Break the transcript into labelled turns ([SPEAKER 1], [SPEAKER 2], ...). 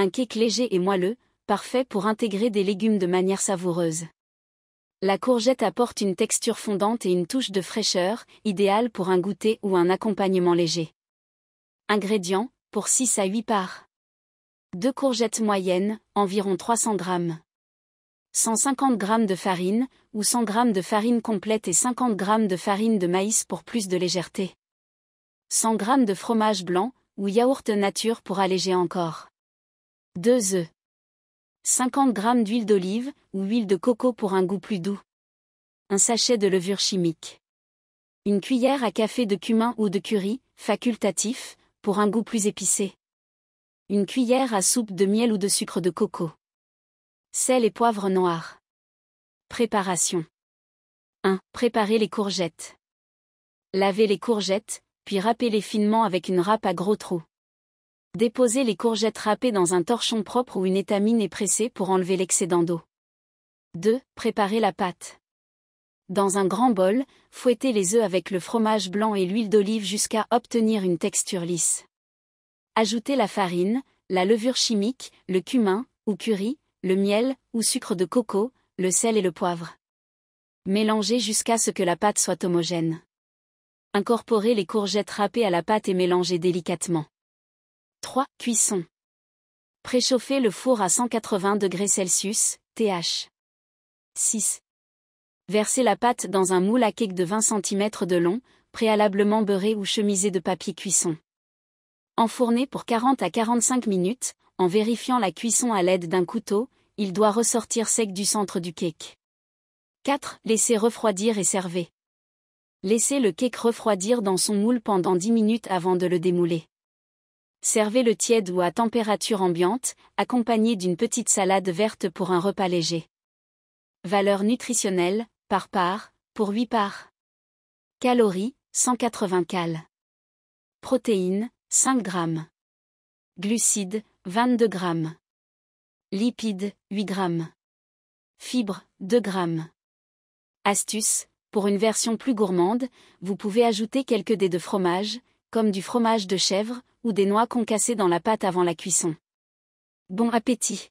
[SPEAKER 1] Un cake léger et moelleux, parfait pour intégrer des légumes de manière savoureuse. La courgette apporte une texture fondante et une touche de fraîcheur, idéale pour un goûter ou un accompagnement léger. Ingrédients, pour 6 à 8 parts. 2 courgettes moyennes, environ 300 g. 150 g de farine, ou 100 g de farine complète et 50 g de farine de maïs pour plus de légèreté. 100 g de fromage blanc, ou yaourt nature pour alléger encore. 2 œufs. 50 g d'huile d'olive, ou huile de coco pour un goût plus doux. Un sachet de levure chimique. Une cuillère à café de cumin ou de curry, facultatif, pour un goût plus épicé. Une cuillère à soupe de miel ou de sucre de coco. Sel et poivre noir. Préparation. 1. Préparer les courgettes. Lavez les courgettes, puis râpez-les finement avec une râpe à gros trous. Déposez les courgettes râpées dans un torchon propre ou une étamine et pressez pour enlever l'excédent d'eau. 2. Préparez la pâte. Dans un grand bol, fouettez les œufs avec le fromage blanc et l'huile d'olive jusqu'à obtenir une texture lisse. Ajoutez la farine, la levure chimique, le cumin, ou curry, le miel, ou sucre de coco, le sel et le poivre. Mélangez jusqu'à ce que la pâte soit homogène. Incorporez les courgettes râpées à la pâte et mélangez délicatement. 3. Cuisson. Préchauffez le four à 180 degrés Celsius, TH. 6. Versez la pâte dans un moule à cake de 20 cm de long, préalablement beurré ou chemisé de papier cuisson. Enfournez pour 40 à 45 minutes, en vérifiant la cuisson à l'aide d'un couteau, il doit ressortir sec du centre du cake. 4. Laissez refroidir et servez. Laissez le cake refroidir dans son moule pendant 10 minutes avant de le démouler. Servez-le tiède ou à température ambiante, accompagné d'une petite salade verte pour un repas léger. Valeur nutritionnelle, par part, pour 8 parts. Calories, 180 cal. Protéines, 5 g. Glucides, 22 g. Lipides, 8 g. Fibres, 2 g. Astuce, pour une version plus gourmande, vous pouvez ajouter quelques dés de fromage, comme du fromage de chèvre, ou des noix concassées dans la pâte avant la cuisson. Bon appétit!